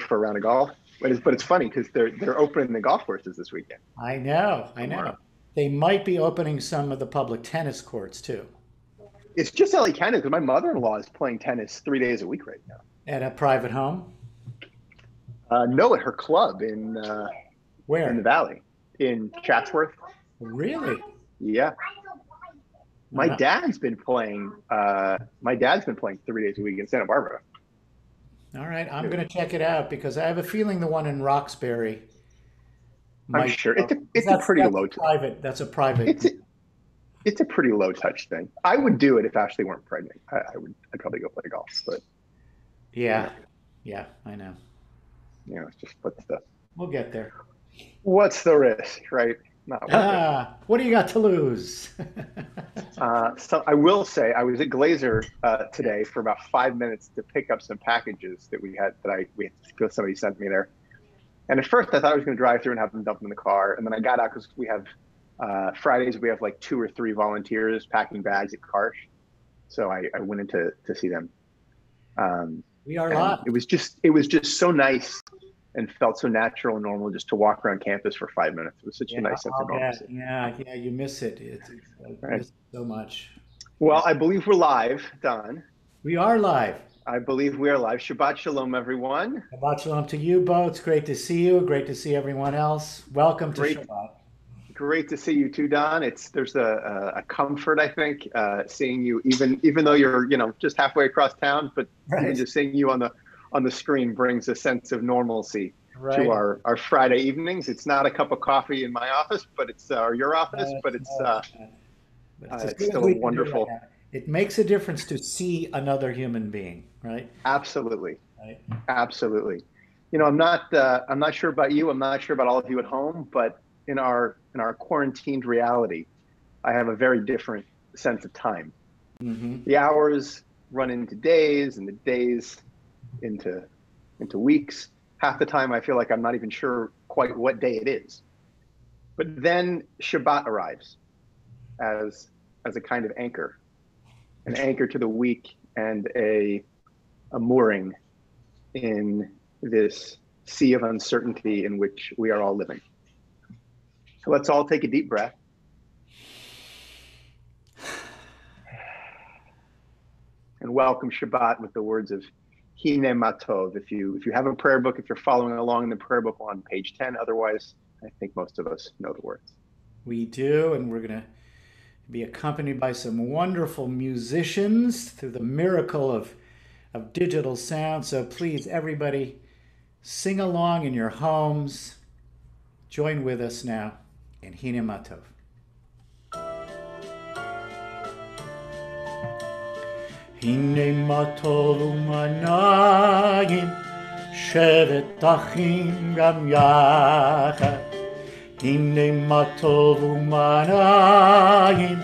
for a round of golf. But it's funny because they're opening the golf courses this weekend. I know, I Tomorrow. know. They might be opening some of the public tennis courts too, It's just LA Canada because my mother-in-law is playing tennis 3 days a week right now. at a private home. No, at her club in the Where? Valley, in Chatsworth. Really? Yeah, my Uh, dad's been playing. My dad's been playing 3 days a week in Santa Barbara. all right, I'm going to check it out because I have a feeling the one in Roxbury I'm might sure go. 'Cause it's a pretty that's low. private. That's a private. It's it's a pretty low touch thing. I would do it if Ashley weren't pregnant. I'd probably go play golf, but you Yeah, know, yeah, I know. it's just what's the risk, right? Not worth it. What do you got to lose? So I will say I was at Glazer today for about 5 minutes to pick up some packages that somebody sent me there. And at first I thought I was going to drive through and have them dump them in the car. And then I got out because we have Fridays we have like 2 or 3 volunteers packing bags at Karsh. So I went in to see them. We are And live. it was just so nice and felt so natural and normal just to walk around campus for 5 minutes. It was such a Yeah, nice sense of normalcy. yeah, you miss it. I Right. miss it so much. Well, I believe we're live, Don. We are live. I believe we are live. Shabbat Shalom, everyone. Shabbat shalom to you, Beau. It's great to see you. Great to see everyone else. Welcome to Great, Shabbat. great to see you too, Don. There's a comfort, I think, seeing you, even though you're just halfway across town, but even Right, just seeing you on the screen brings a sense of normalcy to right. our Friday evenings. It's not a cup of coffee in my office, but it's or your office, No, but it's it's not. But it's as it's good as still a we can do right wonderful. now. It makes a difference to see another human being, right? Absolutely, Right. absolutely. I'm not sure about you. I'm not sure about all of you at home, but in our quarantined reality, I have a very different sense of time. Hmm. The hours run into days, and the days into weeks. Half the time, I feel like I'm not even sure quite what day it is. But then Shabbat arrives as a kind of anchor, an anchor to the week, and a mooring in this sea of uncertainty in which we are all living. So let's all take a deep breath and welcome Shabbat with the words of Hine Matov. If you have a prayer book, if you're following along in the prayer book on page 10, otherwise, I think most of us know the words. We do, and we're going to be accompanied by some wonderful musicians through the miracle of digital sound. So please, everybody, sing along in your homes. Join with us now in Hine Matov. Hine Matov u'manayim shevet achim gam yachad. Hine Matov u'manayim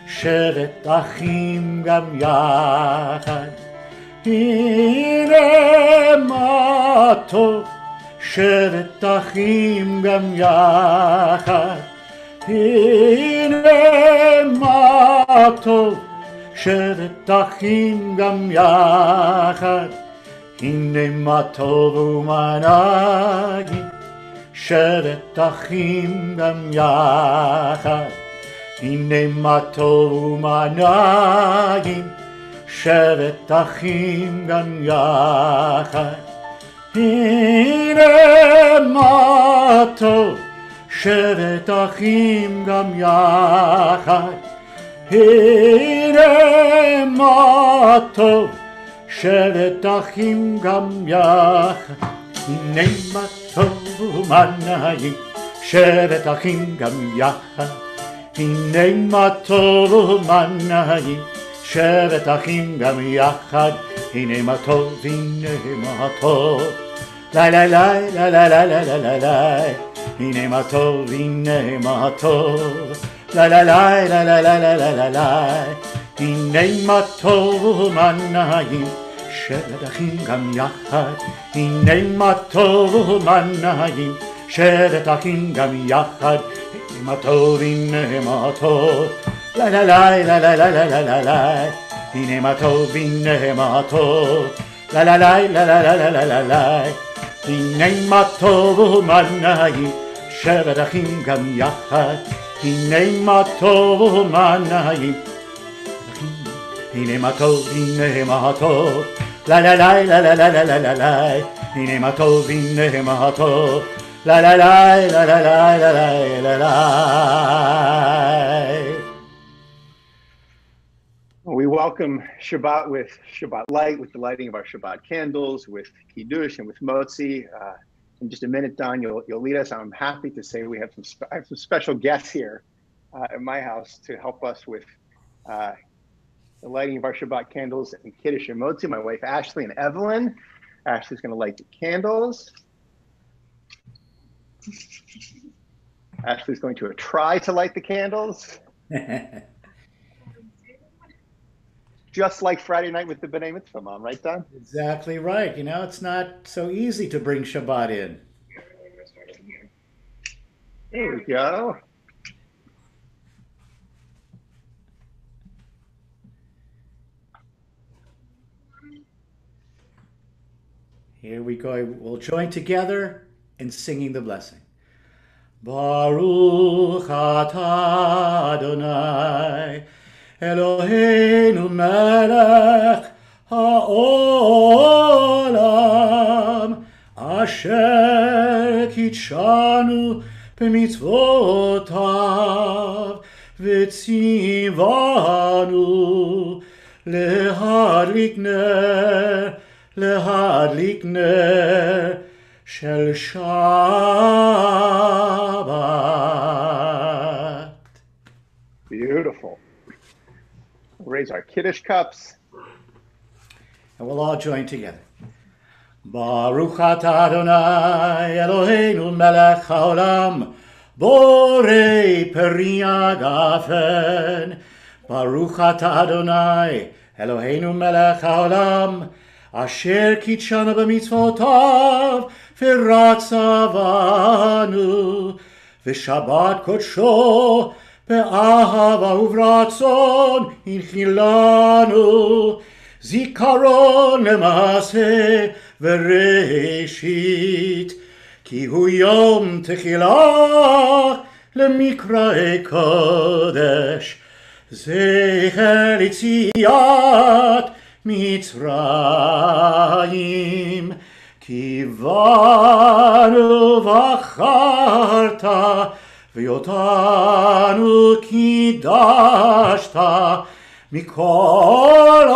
shevet achim gam yachad. Hine Matov shevet achim gam yachad. Hine Matov shevet achim gam yachad. Hine Matov u'manayim shevet achim gam yachad. Hine Matov u'manayim shevet achim gam yachad. Hine Matov shevet achim gam yachad. Hine Matov shevet achim gam yachad. Hine Matov u'manayim shevet achim gam yachad. Hine Matov u'manayim shevet achim gam yachad. Hine Matov, hine Matov, la la la la la la la la la la. Hine Matov, hine Matov, la la la la la la la la la la. Hine Matov u'manayim shevet achim gam yachad. Hine Matov u'manayim shevet achim gam yachad. Hine Matov, hine Matov, la la la la la la la la la la. Hine Matov, hine Matov, la la la la la la la la la la. הנה מה טוב ומה נעים, שבת אחים גם יחד. הנה מה טוב ומה נעים, הנה מה טוב, הנה מה טוב, לה לה לה לה לה לה לה לה לה לה, הנה מה טוב, הנה מה טוב, לה לה לה לה לה לה לה לה לה. We welcome Shabbat with Shabbat light, with the lighting of our Shabbat candles, with Kiddush and with Motzi. In just a minute, Don, you'll lead us. I'm happy to say I have some special guests here at my house to help us with the lighting of our Shabbat candles and Kiddush and Motzi. My wife Ashley and Evelyn. Ashley's going to light the candles. Ashley's going to try to light the candles. Just like Friday night with the B'nai Mitzvah Mom, right, Don? Exactly right. You know, it's not so easy to bring Shabbat in. There we go. Here we go. We'll join together in singing the blessing. Baruch atah Adonai Eloheinu melech ha'olam asher kitshanu b'mitzvotav v'tzivanu lehadlik ner shel Shabbat. Beautiful. We'll raise our Kiddush cups. And we'll all join together. Baruch atah Adonai Eloheinu melech haolam borei peri agafen. Baruch atah Adonai Eloheinu melech haolam asher kitshanu b'mitzvotav v'ratzavanu v'shabbat kodsho be'ahava uvratzon inchilanu zikaron lemase v'reshit ki hu yom techilah lemikra'e kodesh zecher litziat Mitzrayim kivanu v'acharta v'yotanu kidashta mikol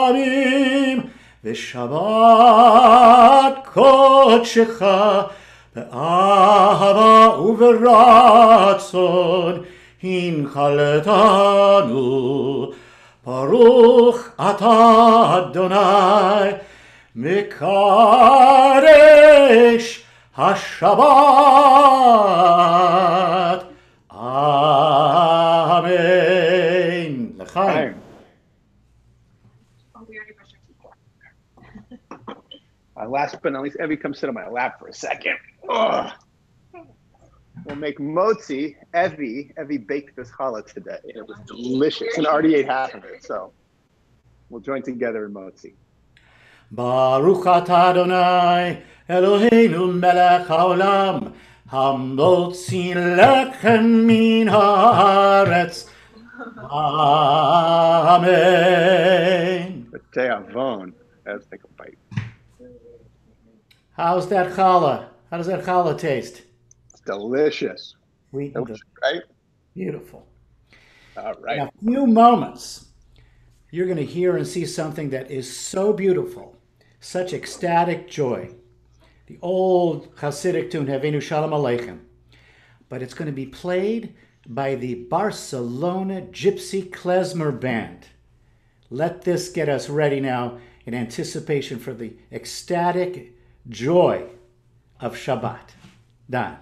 amim v'shabbat kodshecha be'ahava u'v'ratzon hinchaltanu. Baruch atah Adonai Mekadesh HaShabbat. Amen. L'chaim. Last but not least, Evie, come sit on my lap for a second. Ugh. We'll make motzi. Evie baked this challah today. It was delicious and already ate half of it. So we'll join together in motzi. Baruch atah Adonai Eloheinu melech haolam hamotzi lechem min haaretz. Amen. Te'avon. Let's take a bite. How's that challah? How does that challah taste? Delicious. Delicious, right? Beautiful. All right. In a few moments, you're going to hear and see something that is so beautiful, such ecstatic joy. The old Hasidic tune, Havenu Shalom Aleichem. But it's going to be played by the Barcelona Gipsy Klezmer Band. Let this get us ready now in anticipation for the ecstatic joy of Shabbat. Don.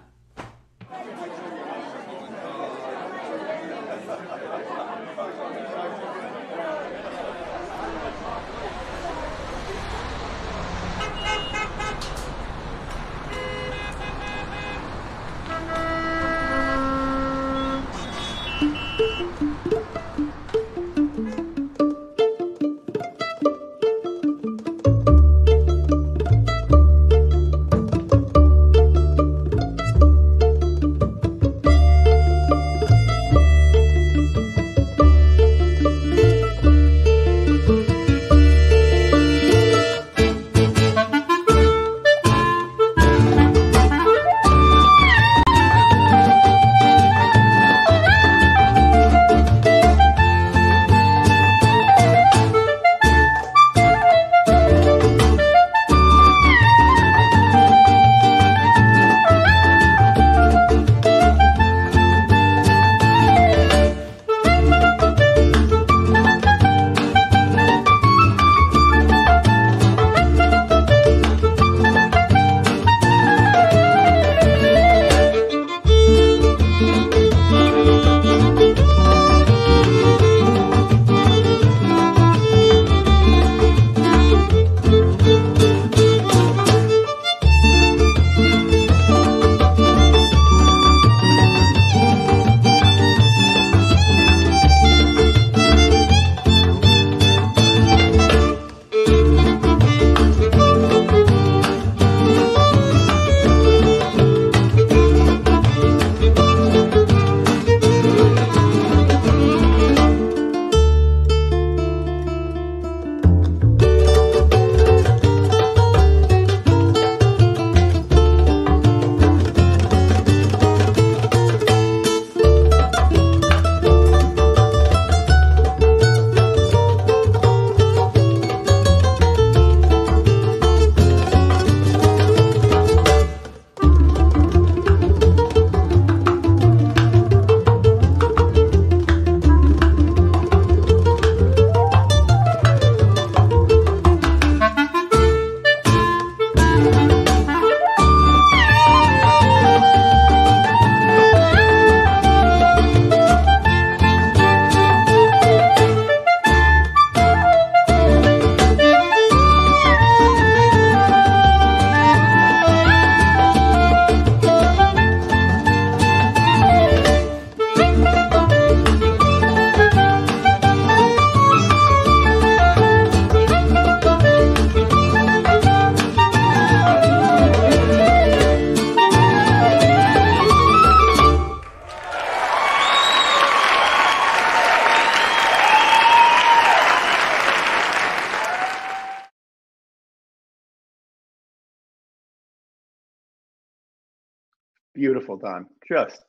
Beautiful, Don. Just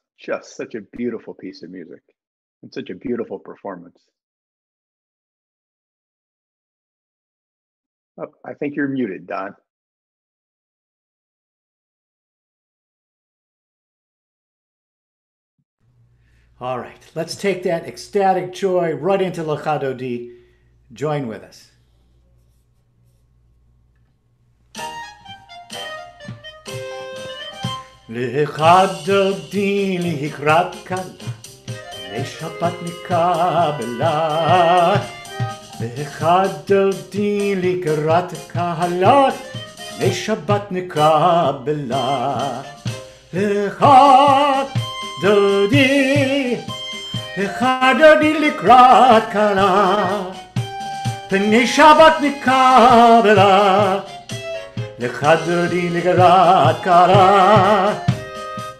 such a beautiful piece of music and such a beautiful performance. Oh, I think you're muted, Don. All right, let's take that ecstatic joy right into L'Chadodi. Join with us. L'Chadodi l'hikrat kala, l'Shabbat nikabela. L'Chadodi l'hikrat kala, l'Shabbat nikabela. L'Chadodi l'hikrat kala, p'nei Shabbat nikabela. L'Chadodi l'hikrat kala,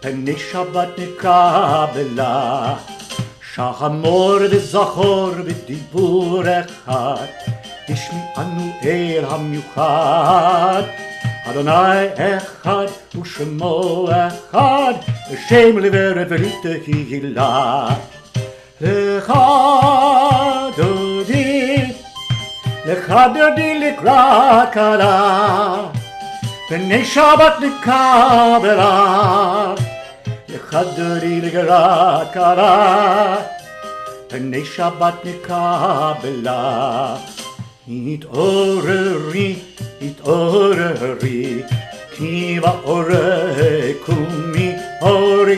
p'nei Shabbat nikabela. Shachamor v'zachor v'dibur echad, ishmi'anu el hamiuchad. Adonai echad u'shemo echad, Hashem liveret v'rite hilah. L'Chadodi l'hikrat kala, p'nei Shabbat nikabela. L'Chadodi l'hikrat kala, p'nei Shabbat nikabela. It'oreri, ki ba'orei kumi ori,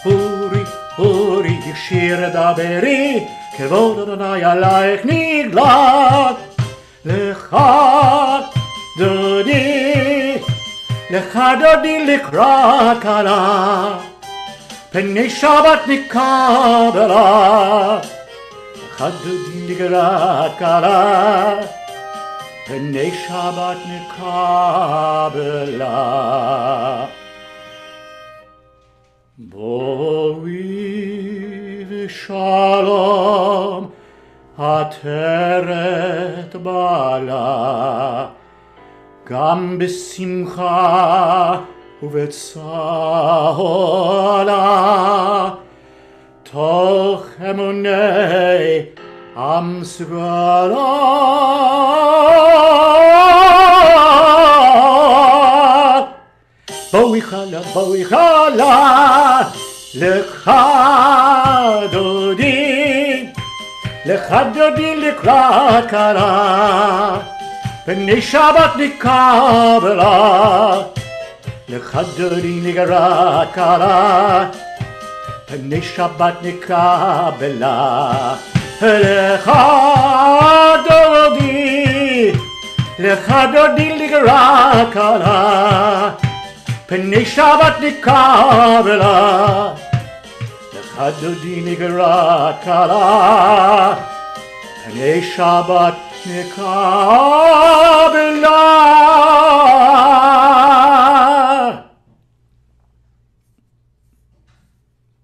uri, shir daberi, kevod Adonai alayich niglat. L'Chadodi l'hikrat kala, p'nei Shabbat nikabela. L'Chadodi l'hikrat kala, p'nei Shabbat nikabela. Bo'vi v'shalom ateret bala, gam b'simcha u'b'tzahola, toch emunei am sugala. Bo'vi chala, L'Chadodi l'hikrat kala, p'nei Shabbat nikabela. L'Chadodi l'hikrat kala, p'nei Shabbat nikabela. L'Chadodi l'hikrat kala, p'nei Shabbat nikabela. L'Chadodi l'hikrat kala, p'nei Shabbat nikabela.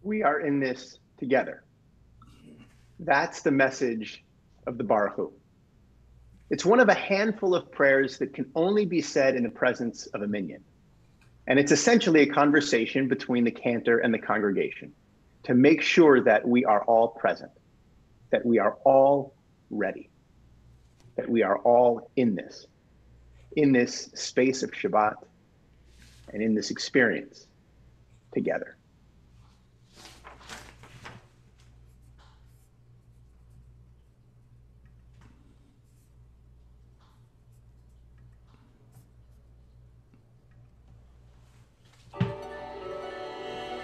We are in this together. That's the message of the Baruch Hu. It's one of a handful of prayers that can only be said in the presence of a minyan. And it's essentially a conversation between the cantor and the congregation to make sure that we are all present, that we are all ready, that we are all in this space of Shabbat and in this experience together.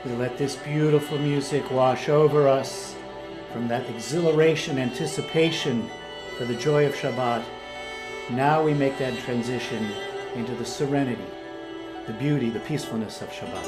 We let this beautiful music wash over us from that exhilaration, anticipation for the joy of Shabbat. Now we make that transition into the serenity, the beauty, the peacefulness of Shabbat.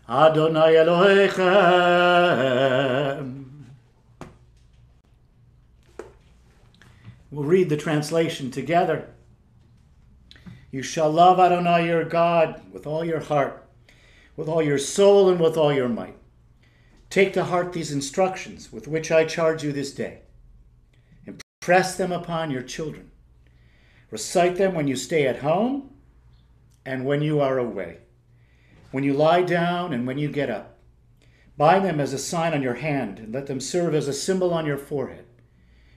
Adonai Elohechem. We'll read the translation together. You shall love Adonai your God with all your heart, with all your soul, and with all your might. Take to heart these instructions with which I charge you this day. Impress them upon your children. Recite them when you stay at home and when you are away, when you lie down and when you get up. Bind them as a sign on your hand and let them serve as a symbol on your forehead.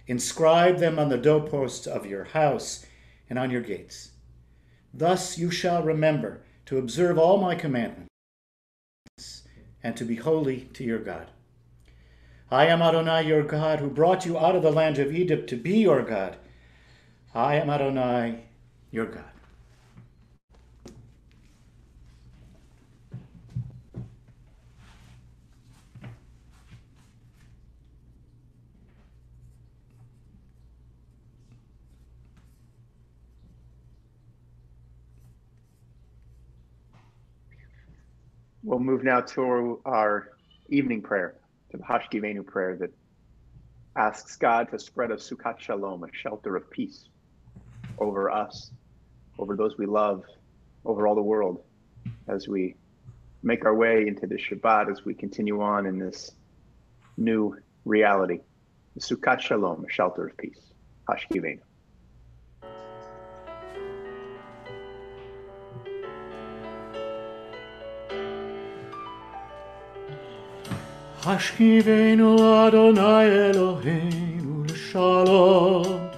Inscribe them on the doorposts of your house and on your gates. Thus you shall remember to observe all my commandments and to be holy to your God. I am Adonai your God, who brought you out of the land of Egypt to be your God. I am Adonai your God. We'll move now to our evening prayer, to the Hashkivenu prayer that asks God to spread a Sukkot Shalom, a shelter of peace over us, over those we love, over all the world, as we make our way into this Shabbat, as we continue on in this new reality. The Sukkot Shalom, a shelter of peace. Hashkivenu. Hashkivenu Adonai Eloheinu l'shalom,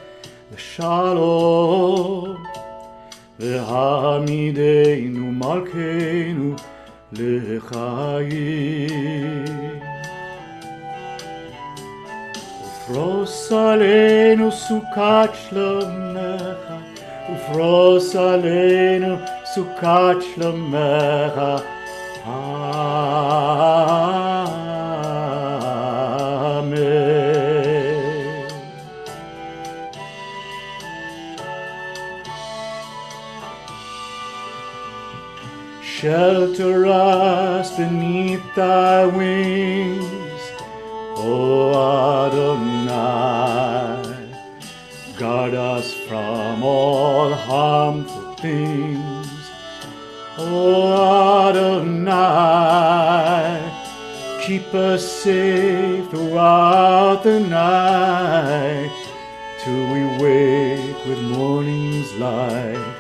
l'shalom, v'hamidenu malkeinu l'chayim. Ufros aleinu sukat shlomecha, ufros aleinu sukat shlomecha. Amen. Shelter us beneath thy wings, O Adonai. Guard us from all harmful things, O Adonai. Keep us safe throughout the night, till we wake with morning's light.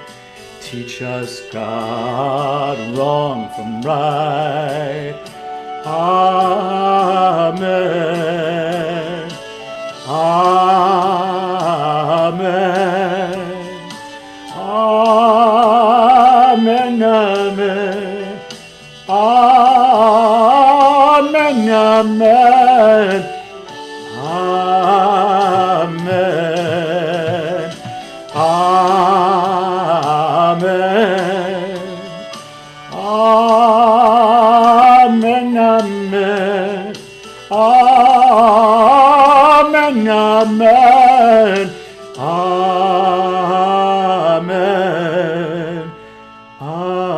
Teach us, God, wrong from right. Amen. Amen. Amen. Amen. Amen. Amen. Amen. Amen. Amen. Amen. Amen. Amen. Amen. Amen.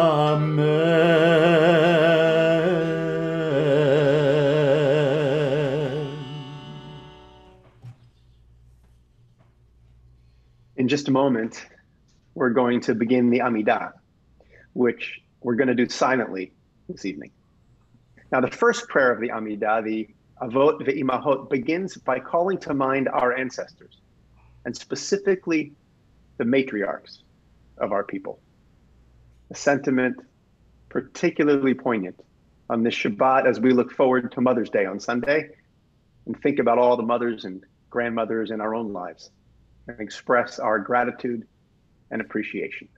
In just a moment, we're going to begin the Amidah, which we're going to do silently this evening. Now, the first prayer of the Amidah, the Avot ve'imahot, begins by calling to mind our ancestors, and specifically the matriarchs of our people. A sentiment particularly poignant on this Shabbat as we look forward to Mother's Day on Sunday and think about all the mothers and grandmothers in our own lives and express our gratitude and appreciation.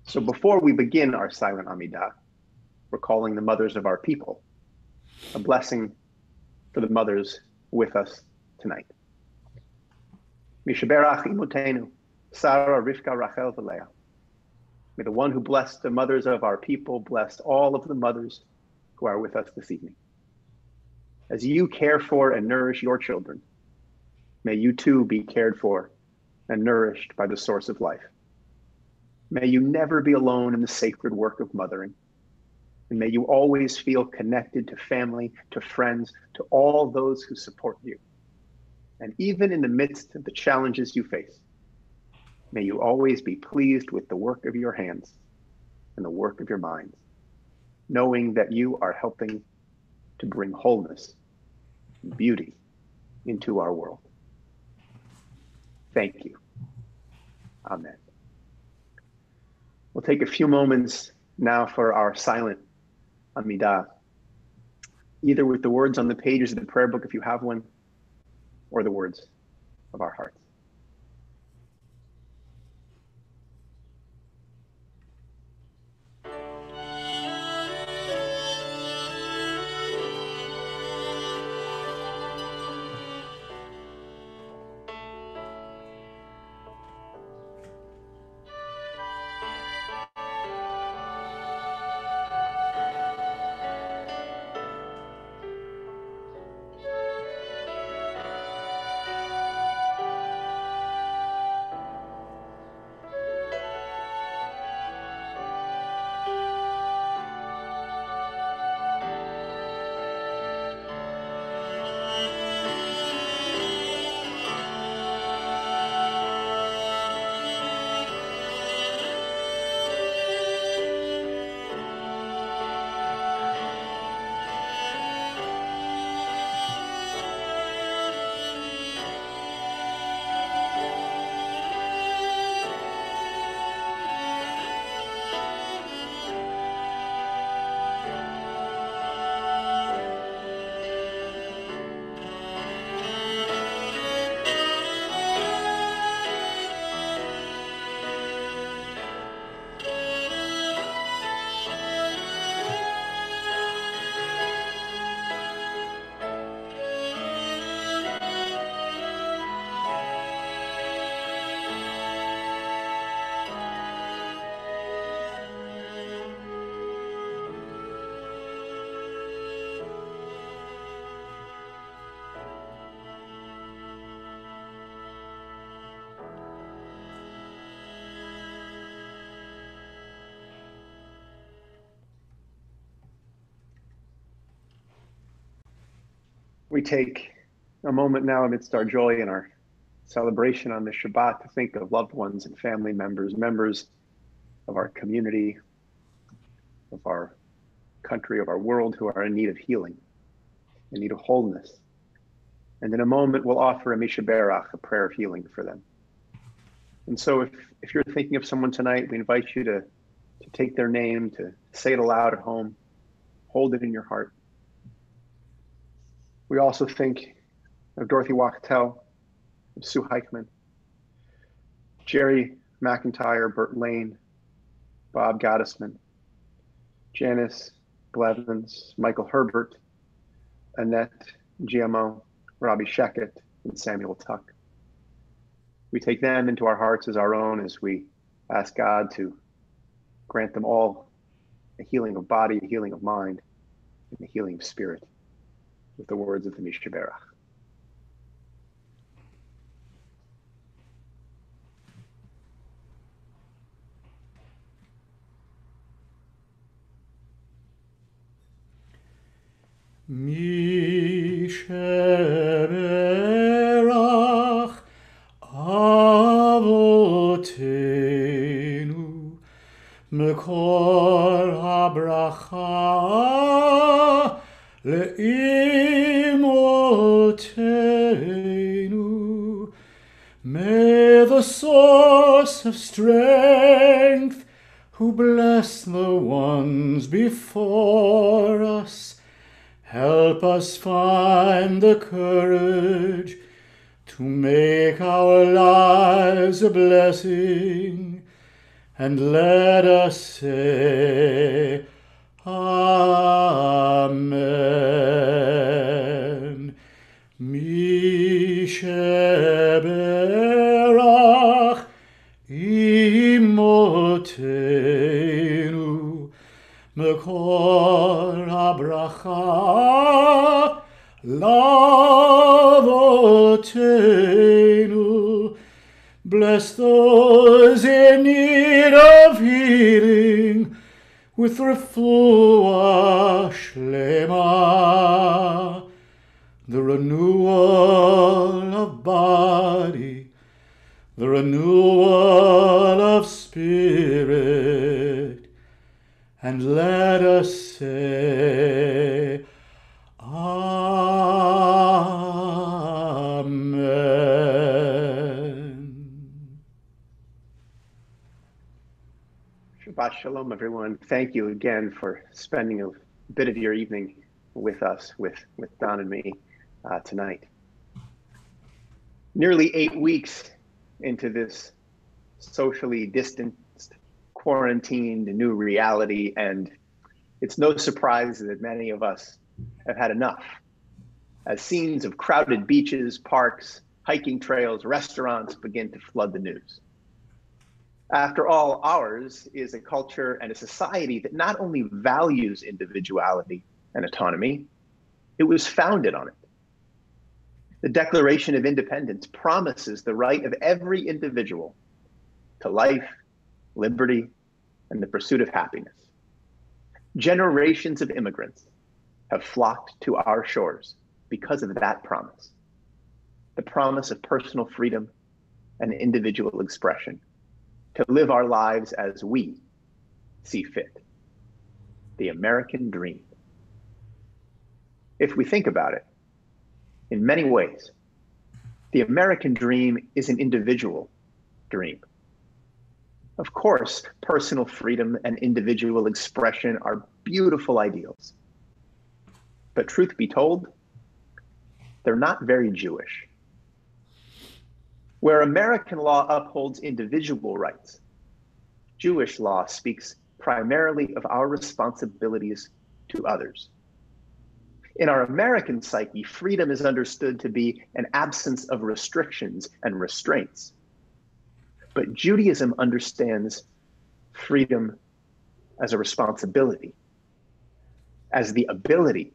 So before we begin our silent Amidah, we're calling the mothers of our people, a blessing for the mothers with us tonight. Mishaberach imutenu, Sarah, Rivka, Rachel, Leah. May the one who blessed the mothers of our people bless all of the mothers who are with us this evening. As you care for and nourish your children, may you too be cared for and nourished by the source of life. May you never be alone in the sacred work of mothering. And may you always feel connected to family, to friends, to all those who support you. And even in the midst of the challenges you face, may you always be pleased with the work of your hands and the work of your minds, knowing that you are helping to bring wholeness and beauty into our world. Thank you. Amen. We'll take a few moments now for our silent Amidah, either with the words on the pages of the prayer book if you have one, or the words of our hearts. We take a moment now amidst our joy and our celebration on the Shabbat to think of loved ones and family members, members of our community, of our country, of our world who are in need of healing, in need of wholeness. And in a moment, we'll offer a Mishaberach, a prayer of healing for them. And so if you're thinking of someone tonight, we invite you to take their name, to say it aloud at home, hold it in your heart. We also think of Dorothy Wachtel, of Sue Heichman, Jerry McIntyre, Bert Lane, Bob Gottesman, Janice Blevins, Michael Herbert, Annette GMO, Robbie Sheckett, and Samuel Tuck. We take them into our hearts as our own as we ask God to grant them all a healing of body, a healing of mind, and a healing of spirit with the words of the Mishaberach. Mishaberach Avotenu Mekor habracha leimotenu. May the source of strength, who bless the ones before us, help us find the courage to make our lives a blessing, and let us say, Amen. Mishaberach imotenu Mekor habracha lavotenu. Bless those in need of healing with refuah shlema, the renewal of body, the renewal of spirit, and let us say, Amen. Shabbat shalom, everyone. Thank you again for spending a bit of your evening with us, with Don and me tonight. Nearly 8 weeks into this socially distanced, quarantined new reality, and it's no surprise that many of us have had enough, as scenes of crowded beaches, parks, hiking trails, restaurants begin to flood the news. After all, ours is a culture and a society that not only values individuality and autonomy, it was founded on it. The Declaration of Independence promises the right of every individual to life, liberty, and the pursuit of happiness. Generations of immigrants have flocked to our shores because of that promise. The promise of personal freedom and individual expression, to live our lives as we see fit. The American dream. If we think about it, in many ways, the American dream is an individual dream. Of course, personal freedom and individual expression are beautiful ideals. But truth be told, they're not very Jewish. Where American law upholds individual rights, Jewish law speaks primarily of our responsibilities to others. In our American psyche, freedom is understood to be an absence of restrictions and restraints. But Judaism understands freedom as a responsibility, as the ability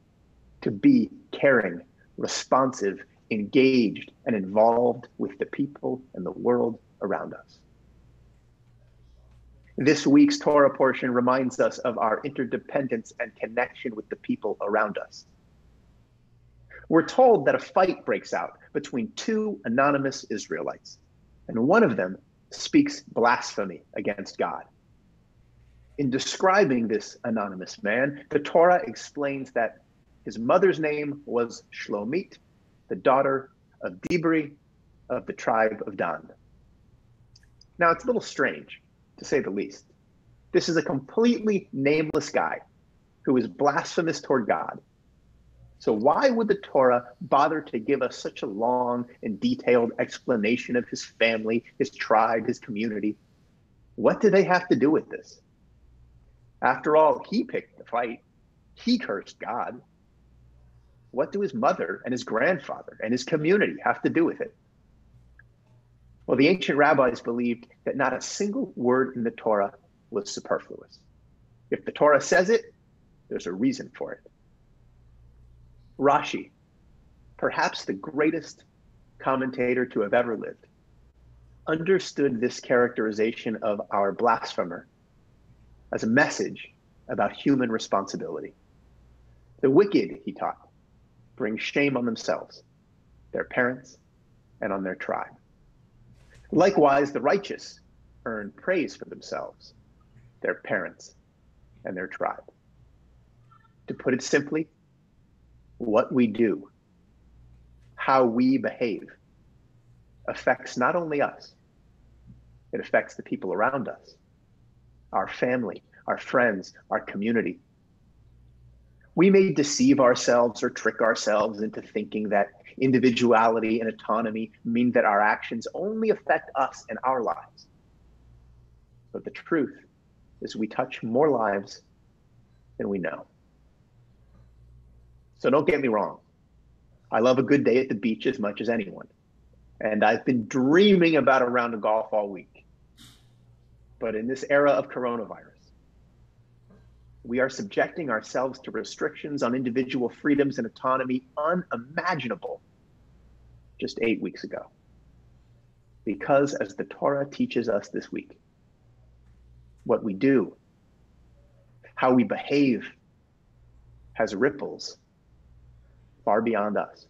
to be caring, responsive, engaged, and involved with the people and the world around us. This week's Torah portion reminds us of our interdependence and connection with the people around us. We're told that a fight breaks out between two anonymous Israelites, and one of them speaks blasphemy against God. In describing this anonymous man, the Torah explains that his mother's name was Shlomit, the daughter of Dibri of the tribe of Dan. Now, it's a little strange, to say the least. This is a completely nameless guy who is blasphemous toward God. So why would the Torah bother to give us such a long and detailed explanation of his family, his tribe, his community? What do they have to do with this? After all, he picked the fight. He cursed God. What do his mother and his grandfather and his community have to do with it? Well, the ancient rabbis believed that not a single word in the Torah was superfluous. If the Torah says it, there's a reason for it. Rashi, perhaps the greatest commentator to have ever lived, understood this characterization of our blasphemer as a message about human responsibility. The wicked, he taught, bring shame on themselves, their parents, and on their tribe. Likewise, the righteous earn praise for themselves, their parents, and their tribe. To put it simply, what we do, how we behave, affects not only us, it affects the people around us, our family, our friends, our community. We may deceive ourselves or trick ourselves into thinking that individuality and autonomy mean that our actions only affect us and our lives. But the truth is we touch more lives than we know. So don't get me wrong. I love a good day at the beach as much as anyone. And I've been dreaming about a round of golf all week. But in this era of coronavirus, we are subjecting ourselves to restrictions on individual freedoms and autonomy unimaginable just 8 weeks ago. Because as the Torah teaches us this week, what we do, How we behave has ripples far beyond us.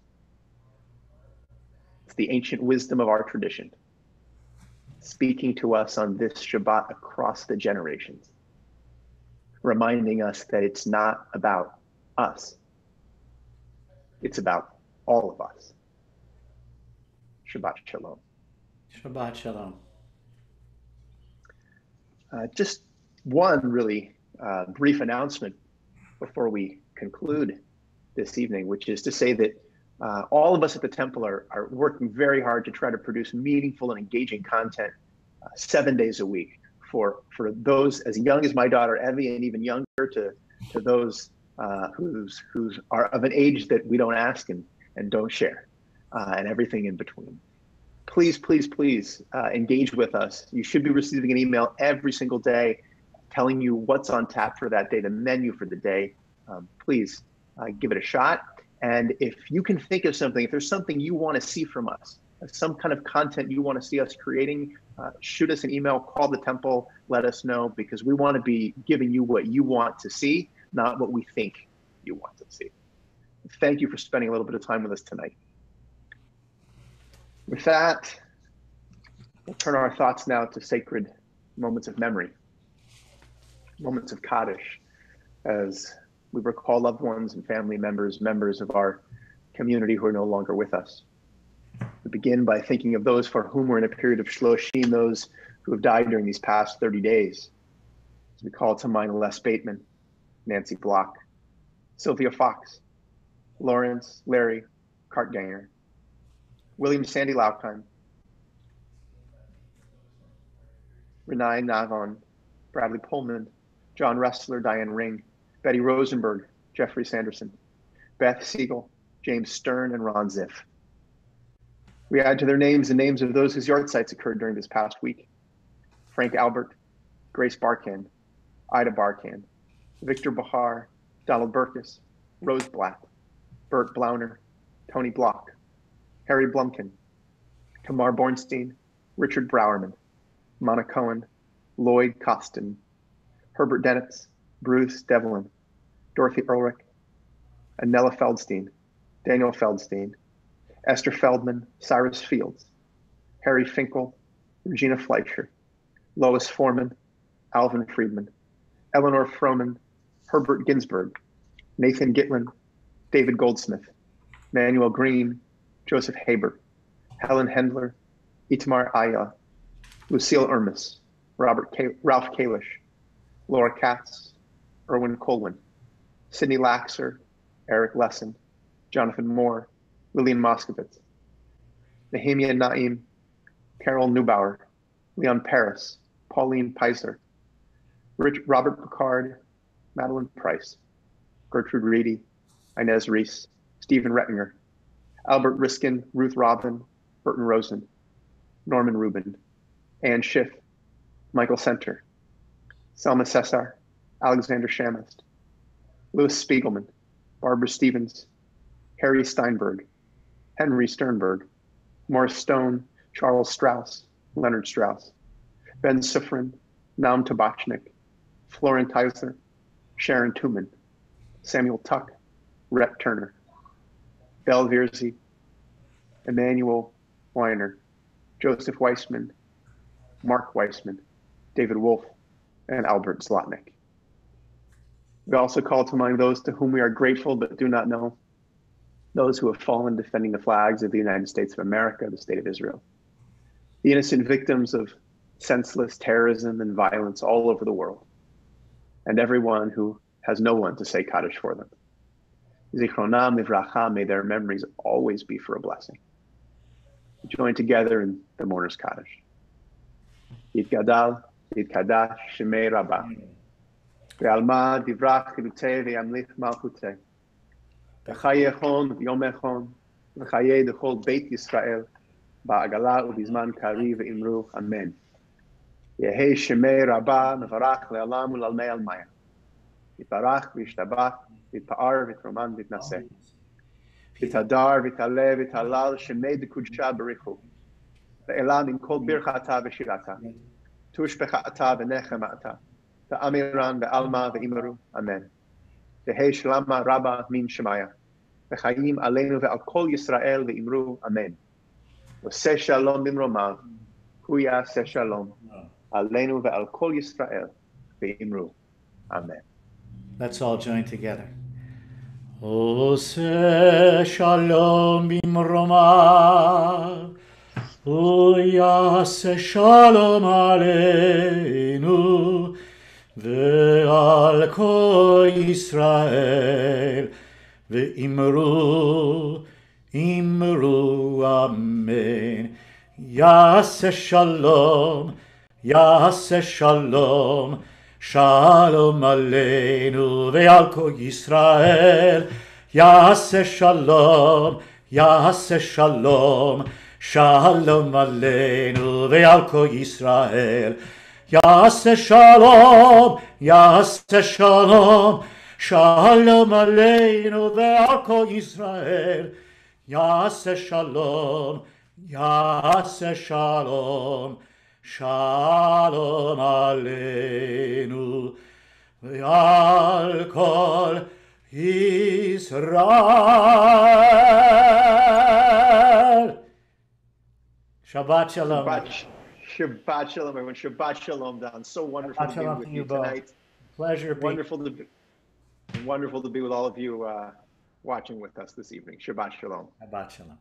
It's the ancient wisdom of our tradition, speaking to us on this Shabbat across the generations, reminding us that it's not about us. It's about all of us. Shabbat Shalom. Shabbat Shalom. Just one really brief announcement before we conclude this evening, which is to say that all of us at the Temple are working very hard to try to produce meaningful and engaging content 7 days a week for those as young as my daughter Evie, and even younger to those who's are of an age that we don't ask and don't share, and everything in between. Please, please, please engage with us. You should be receiving an email every single day telling you what's on tap for that day, the menu for the day. Please give it a shot. And if you can think of something, if there's something you want to see from us, some kind of content you want to see us creating, shoot us an email, call the Temple, let us know, because we want to be giving you what you want to see, not what we think you want to see. Thank you for spending a little bit of time with us tonight. With that, we'll turn our thoughts now to sacred moments of memory, moments of Kaddish, as we recall loved ones and family members, members of our community who are no longer with us. We begin by thinking of those for whom we're in a period of shloshim, those who have died during these past 30 days. As we call to mind Les Bateman, Nancy Block, Sylvia Fox, Lawrence Larry Cartganger, William Sandy Laukheim, Renai Navon, Bradley Pullman, John Ressler, Diane Ring, Betty Rosenberg, Jeffrey Sanderson, Beth Siegel, James Stern, and Ron Ziff. We add to their names the names of those whose yahrzeits occurred during this past week: Frank Albert, Grace Barkan, Ida Barkan, Victor Bahar, Donald Burkus, Rose Blatt, Bert Blauner, Tony Block, Harry Blumkin, Tamar Bornstein, Richard Browerman, Mona Cohen, Lloyd Costin, Herbert Denitz, Bruce Devlin, Dorothy Ehrlich, Anella Feldstein, Daniel Feldstein, Esther Feldman, Cyrus Fields, Harry Finkel, Regina Fleischer, Lois Foreman, Alvin Friedman, Eleanor Froman, Herbert Ginsberg, Nathan Gitlin, David Goldsmith, Manuel Green, Joseph Haber, Helen Hendler, Itamar Aya, Lucille Ermis, Ralph Kalish, Laura Katz, Erwin Colwyn, Sidney Laxer, Eric Lesson, Jonathan Moore, Lillian Moskowitz, Nehemia Naim, Carol Neubauer, Leon Paris, Pauline Peisler, Robert Picard, Madeline Price, Gertrude Reedy, Inez Reese, Stephen Rettinger, Albert Riskin, Ruth Robin, Burton Rosen, Norman Rubin, Ann Schiff, Michael Center, Selma Cesar, Alexander Shamast, Louis Spiegelman, Barbara Stevens, Harry Steinberg, Henry Sternberg, Morris Stone, Charles Strauss, Leonard Strauss, Ben Sufrin, Naum Tabachnik, Florent Teisler, Sharon Tuman, Samuel Tuck, Rhett Turner, Belle Vierzy, Emmanuel Weiner, Joseph Weissman, Mark Weissman, David Wolf, and Albert Zlotnick. We also call to mind those to whom we are grateful but do not know, those who have fallen defending the flags of the United States of America, the state of Israel, the innocent victims of senseless terrorism and violence all over the world, and everyone who has no one to say Kaddish for them. Zichronam livracha, may their memories always be for a blessing. We join together in the mourner's Kaddish. Yitgadal, Yitkadash, Shemei Rabbah. Ve'alma divrach chilutei ve'yamlich malchutei. V'chaye echon v'yom echon. V'chaye dechol Beit Yisrael. Ba'agala u'bizman kari ve'imru. Amen. Yehei Shemei Rabbah mevarach le'alam u'lalmei almaya. Yitbarach v'yishtabach v'yitpa'ar v'yitroman v'yitnaseh. V'yitadar v'yitale v'yitalal Shemei dekudsha berichu. Ve'elam im kol birchata v'shirata. Tushbechata v'nechemata. Amiran ve'alma ve'imru. Amen. Ve'hei shlama rabba min shemaya. Ve'chaim aleinu ve'al kol Yisrael ve'imru. Amen. V'seh shalom bimromav. Huya seh shalom. Aleinu ve'al kol Yisrael ve'imru. Amen. Let's all join together. Ose shalom bimromav. Uyase shalom aleinu ve'al kol Yisrael ve'imru imru amen. Yase shalom shalom aleinu ve'al kol Yisrael. Yase shalom shalom aleinu ve'al kol Yisrael. Yase shalom shalom aleinu ve'al kol Yisrael. Yase shalom shalom aleinu ve'al kol Israel. Shabbat shalom. Shabbat shalom, everyone. Shabbat shalom, Don. So wonderful to be with you tonight. Pleasure. Wonderful to be with all of you watching with us this evening. Shabbat shalom. Shabbat shalom.